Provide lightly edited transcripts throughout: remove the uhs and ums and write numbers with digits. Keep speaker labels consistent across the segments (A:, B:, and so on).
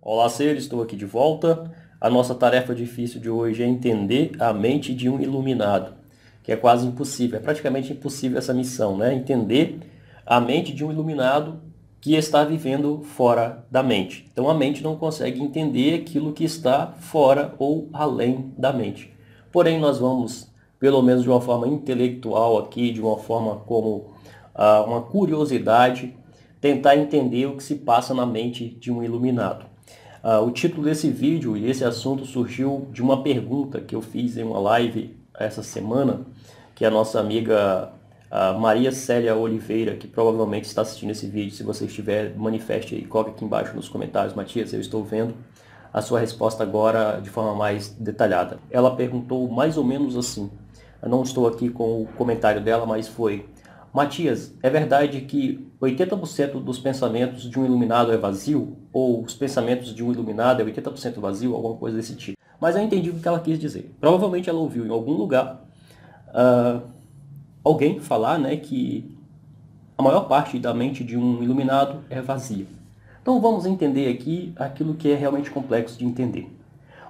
A: Olá, seres, estou aqui de volta. A nossa tarefa difícil de hoje é entender a mente de um iluminado, que é quase impossível, é praticamente impossível essa missão, né? Entender a mente de um iluminado que está vivendo fora da mente. Então a mente não consegue entender aquilo que está fora ou além da mente. Porém, nós vamos, pelo menos de uma forma intelectual aqui, de uma forma como uma curiosidade, tentar entender o que se passa na mente de um iluminado. O título desse vídeo e esse assunto surgiu de uma pergunta que eu fiz em uma live essa semana, que a nossa amiga Maria Célia Oliveira, que provavelmente está assistindo esse vídeo, se você estiver, manifeste aí, coloque aqui embaixo nos comentários, Matias, eu estou vendo a sua resposta agora de forma mais detalhada. Ela perguntou mais ou menos assim, eu não estou aqui com o comentário dela, mas foi: Matias, é verdade que 80% dos pensamentos de um iluminado é vazio? Ou os pensamentos de um iluminado é 80% vazio? Alguma coisa desse tipo. Mas eu entendi o que ela quis dizer. Provavelmente ela ouviu em algum lugar alguém falar, né, que a maior parte da mente de um iluminado é vazia. Então vamos entender aqui aquilo que é realmente complexo de entender.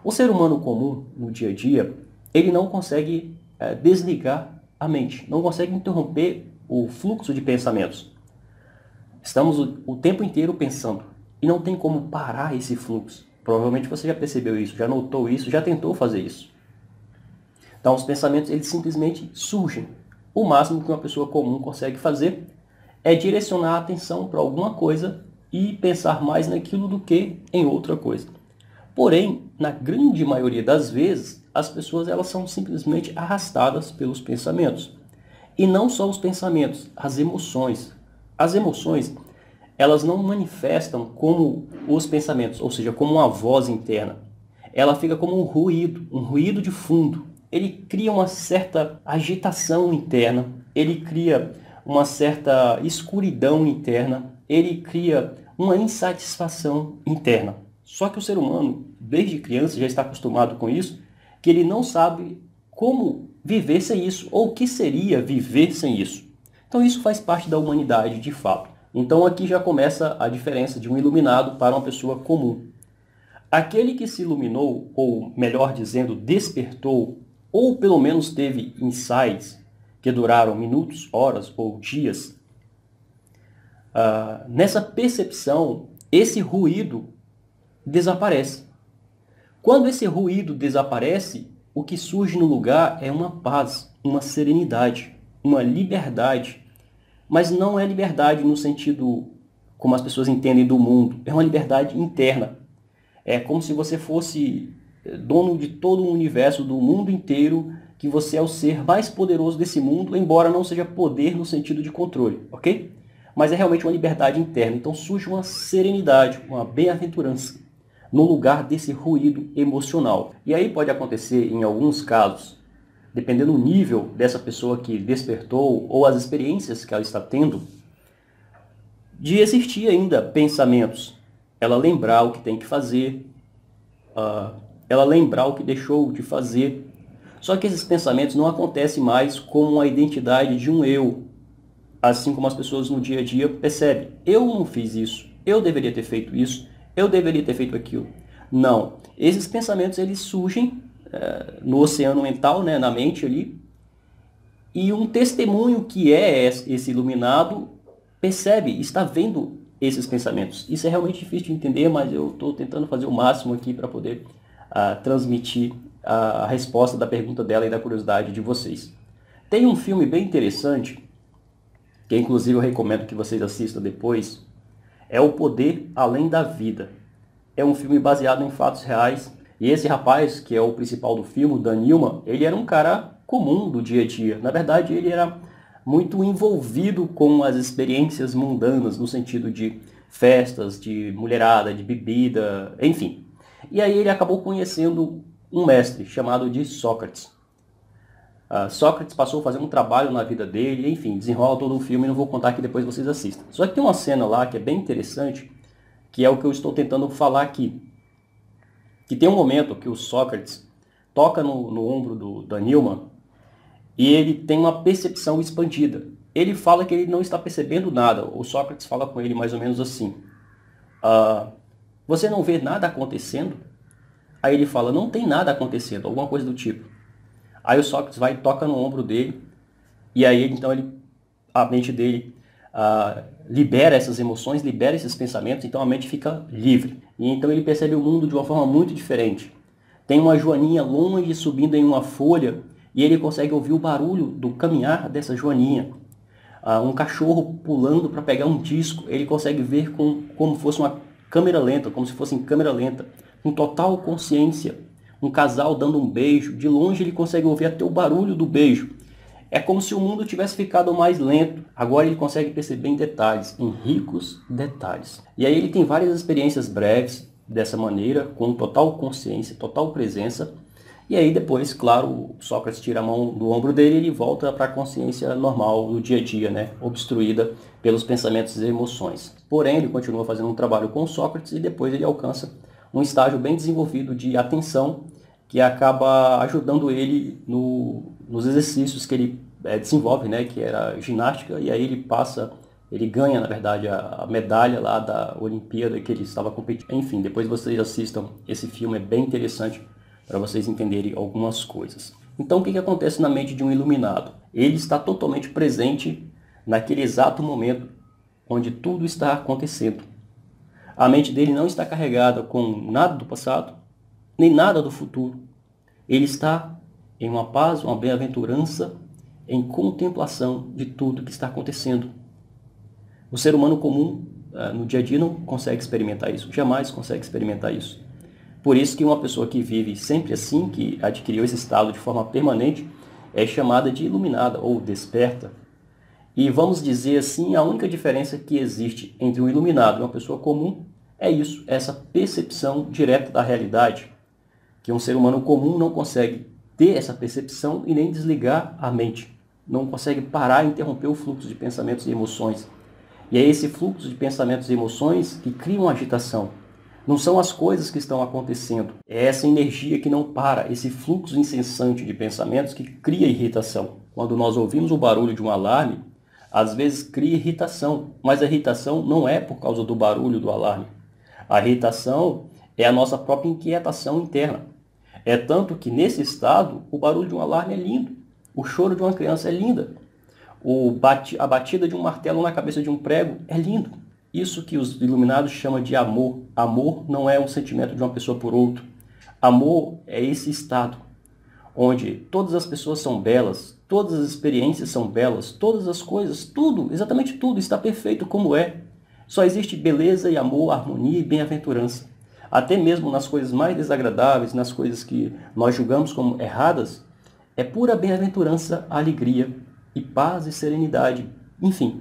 A: O ser humano comum, no dia a dia, ele não consegue desligar a mente, não consegue interromper o fluxo de pensamentos. Estamos o tempo inteiro pensando e não tem como parar esse fluxo. Provavelmente você já percebeu isso, já notou isso, já tentou fazer isso. Então os pensamentos eles simplesmente surgem. O máximo que uma pessoa comum consegue fazer é direcionar a atenção para alguma coisa e pensar mais naquilo do que em outra coisa. Porém, na grande maioria das vezes, as pessoas elas são simplesmente arrastadas pelos pensamentos. E não só os pensamentos, as emoções. As emoções, elas não manifestam como os pensamentos, ou seja, como uma voz interna. Ela fica como um ruído de fundo. Ele cria uma certa agitação interna, ele cria uma certa escuridão interna, ele cria uma insatisfação interna. Só que o ser humano, desde criança, já está acostumado com isso, que ele não sabe como viver sem isso, ou o que seria viver sem isso. Então isso faz parte da humanidade, de fato. Então aqui já começa a diferença de um iluminado para uma pessoa comum. Aquele que se iluminou, ou melhor dizendo, despertou, ou pelo menos teve insights que duraram minutos, horas ou dias, nessa percepção, esse ruído desaparece. Quando esse ruído desaparece, o que surge no lugar é uma paz, uma serenidade, uma liberdade. Mas não é liberdade no sentido como as pessoas entendem do mundo. É uma liberdade interna. É como se você fosse dono de todo o universo, do mundo inteiro, que você é o ser mais poderoso desse mundo, embora não seja poder no sentido de controle, ok? Mas é realmente uma liberdade interna. Então surge uma serenidade, uma bem-aventurança no lugar desse ruído emocional. E aí pode acontecer, em alguns casos, dependendo do nível dessa pessoa que despertou ou as experiências que ela está tendo, de existir ainda pensamentos. Ela lembrar o que tem que fazer, ela lembrar o que deixou de fazer. Só que esses pensamentos não acontecem mais como a identidade de um eu, assim como as pessoas no dia a dia percebem. Eu não fiz isso, eu deveria ter feito isso, eu deveria ter feito aquilo. Não. Esses pensamentos eles surgem no oceano mental, né, na mente ali, e um testemunho que é esse iluminado percebe, está vendo esses pensamentos. Isso é realmente difícil de entender, mas eu estou tentando fazer o máximo aqui para poder transmitir a resposta da pergunta dela e da curiosidade de vocês. Tem um filme bem interessante, que inclusive eu recomendo que vocês assistam depois, é O Poder Além da Vida. É um filme baseado em fatos reais. E esse rapaz, que é o principal do filme, o Dan Newman, ele era um cara comum do dia a dia. Na verdade, ele era muito envolvido com as experiências mundanas, no sentido de festas, de mulherada, de bebida, enfim. E aí ele acabou conhecendo um mestre chamado de Sócrates. Sócrates passou a fazer um trabalho na vida dele, enfim, desenrola todo o filme, não vou contar que depois vocês assistam. Só que tem uma cena lá que é bem interessante, que é o que eu estou tentando falar aqui. Que tem um momento que o Sócrates toca no ombro do Dan Newman e ele tem uma percepção expandida. Ele fala que ele não está percebendo nada. O Sócrates fala com ele mais ou menos assim: Você não vê nada acontecendo? Aí ele fala, não tem nada acontecendo, alguma coisa do tipo. Aí o Sócrates vai e toca no ombro dele, e aí então a mente dele libera essas emoções, libera esses pensamentos, então a mente fica livre. E então ele percebe o mundo de uma forma muito diferente. Tem uma joaninha longe subindo em uma folha, e ele consegue ouvir o barulho do caminhar dessa joaninha. Um cachorro pulando para pegar um disco, ele consegue ver como fosse uma câmera lenta, como se fosse em câmera lenta, com total consciência. Um casal dando um beijo, de longe ele consegue ouvir até o barulho do beijo. É como se o mundo tivesse ficado mais lento. Agora ele consegue perceber em detalhes, em ricos detalhes. E aí ele tem várias experiências breves dessa maneira, com total consciência, total presença. E aí depois, claro, Sócrates tira a mão do ombro dele e ele volta para a consciência normal no dia a dia, né? Obstruída pelos pensamentos e emoções. Porém, ele continua fazendo um trabalho com Sócrates e depois ele alcança um estágio bem desenvolvido de atenção que acaba ajudando ele nos exercícios que ele desenvolve, né? Que era ginástica, e aí ele ganha, na verdade, a medalha lá da Olimpíada que ele estava competindo. Enfim, depois vocês assistam esse filme, é bem interessante para vocês entenderem algumas coisas. Então, o que acontece na mente de um iluminado? Ele está totalmente presente naquele exato momento onde tudo está acontecendo. A mente dele não está carregada com nada do passado, nem nada do futuro. Ele está em uma paz, uma bem-aventurança, em contemplação de tudo que está acontecendo. O ser humano comum, no dia a dia, não consegue experimentar isso, jamais consegue experimentar isso. Por isso que uma pessoa que vive sempre assim, que adquiriu esse estado de forma permanente, é chamada de iluminada ou desperta. E vamos dizer assim, a única diferença que existe entre um iluminado e uma pessoa comum é isso, essa percepção direta da realidade, que um ser humano comum não consegue ter essa percepção e nem desligar a mente, não consegue parar e interromper o fluxo de pensamentos e emoções. E é esse fluxo de pensamentos e emoções que criam agitação. Não são as coisas que estão acontecendo, é essa energia que não para, esse fluxo incessante de pensamentos que cria irritação. Quando nós ouvimos o barulho de um alarme, às vezes cria irritação, mas a irritação não é por causa do barulho do alarme. A irritação é a nossa própria inquietação interna. É tanto que nesse estado, o barulho de um alarme é lindo, o choro de uma criança é linda, a batida de um martelo na cabeça de um prego é lindo. Isso que os iluminados chamam de amor. Amor não é um sentimento de uma pessoa por outra. Amor é esse estado onde todas as pessoas são belas, todas as experiências são belas, todas as coisas, tudo, exatamente tudo está perfeito como é. Só existe beleza e amor, harmonia e bem-aventurança. Até mesmo nas coisas mais desagradáveis, nas coisas que nós julgamos como erradas, é pura bem-aventurança, alegria e paz e serenidade. Enfim,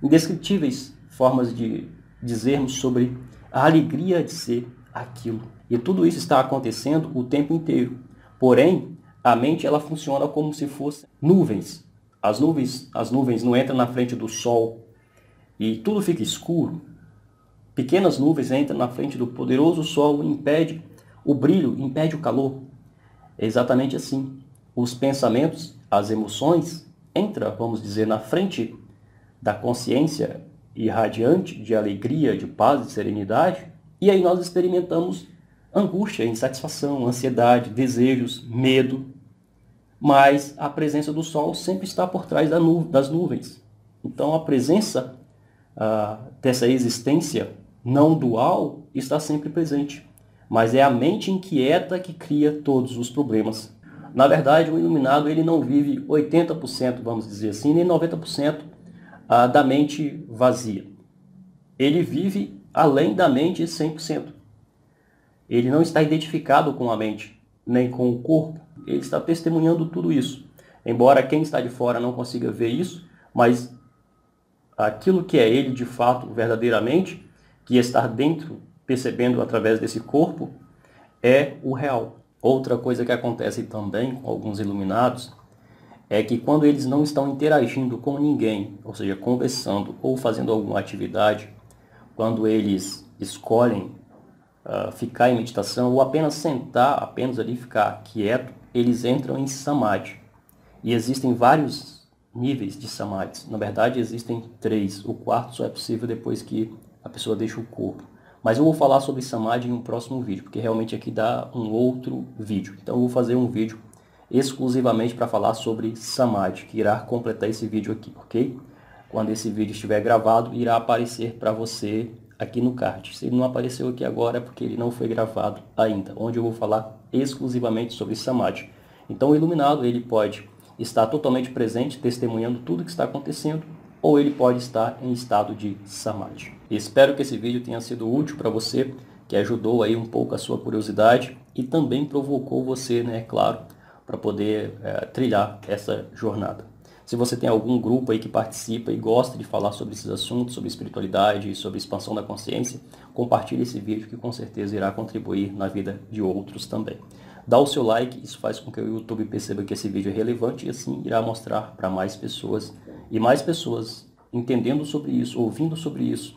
A: indescritíveis formas de dizermos sobre a alegria de ser aquilo. E tudo isso está acontecendo o tempo inteiro. Porém, a mente ela funciona como se fossem nuvens. As nuvens não entram na frente do sol e tudo fica escuro. Pequenas nuvens entram na frente do poderoso sol e impede o brilho, impede o calor. É exatamente assim. Os pensamentos, as emoções entram, vamos dizer, na frente da consciência irradiante de alegria, de paz e serenidade, e aí nós experimentamos angústia, insatisfação, ansiedade, desejos, medo, mas a presença do sol sempre está por trás das nuvens. Então a presença dessa existência não dual está sempre presente, mas é a mente inquieta que cria todos os problemas. Na verdade, o iluminado ele não vive 80%, vamos dizer assim, nem 90% da mente vazia. Ele vive além da mente 100%. Ele não está identificado com a mente, nem com o corpo. Ele está testemunhando tudo isso. Embora quem está de fora não consiga ver isso, mas aquilo que é ele de fato, verdadeiramente, que está dentro, percebendo através desse corpo, é o real. Outra coisa que acontece também com alguns iluminados é que quando eles não estão interagindo com ninguém, ou seja, conversando ou fazendo alguma atividade, quando eles escolhem ficar em meditação ou apenas sentar, apenas ali ficar quieto, eles entram em samadhi. E existem vários níveis de samadhi. Na verdade, existem 3. O quarto só é possível depois que a pessoa deixa o corpo. Mas eu vou falar sobre Samadhi em um próximo vídeo, porque realmente aqui dá um outro vídeo. Então eu vou fazer um vídeo exclusivamente para falar sobre Samadhi, que irá completar esse vídeo aqui, ok? Quando esse vídeo estiver gravado, irá aparecer para você aqui no card. Se ele não apareceu aqui agora é porque ele não foi gravado ainda, onde eu vou falar exclusivamente sobre Samadhi. Então o iluminado, ele pode estar totalmente presente, testemunhando tudo que está acontecendo, ou ele pode estar em estado de Samadhi. Espero que esse vídeo tenha sido útil para você, que ajudou aí um pouco a sua curiosidade e também provocou você, né, claro, para poder trilhar essa jornada. Se você tem algum grupo aí que participa e gosta de falar sobre esses assuntos, sobre espiritualidade, sobre expansão da consciência, compartilhe esse vídeo que com certeza irá contribuir na vida de outros também. Dá o seu like, isso faz com que o YouTube perceba que esse vídeo é relevante e assim irá mostrar para mais pessoas. E mais pessoas entendendo sobre isso, ouvindo sobre isso,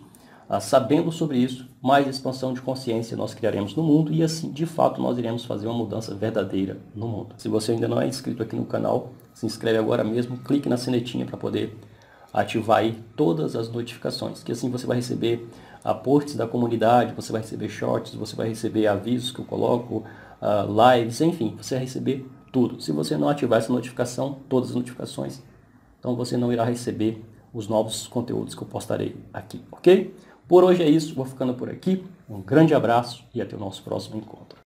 A: sabendo sobre isso, mais expansão de consciência nós criaremos no mundo e assim, de fato, nós iremos fazer uma mudança verdadeira no mundo. Se você ainda não é inscrito aqui no canal, se inscreve agora mesmo, clique na sinetinha para poder ativar aí todas as notificações, que assim você vai receber posts da comunidade, você vai receber shorts, você vai receber avisos que eu coloco, lives, enfim, você vai receber tudo. Se você não ativar essa notificação, todas as notificações, então você não irá receber os novos conteúdos que eu postarei aqui, ok? Por hoje é isso, vou ficando por aqui. Um grande abraço e até o nosso próximo encontro.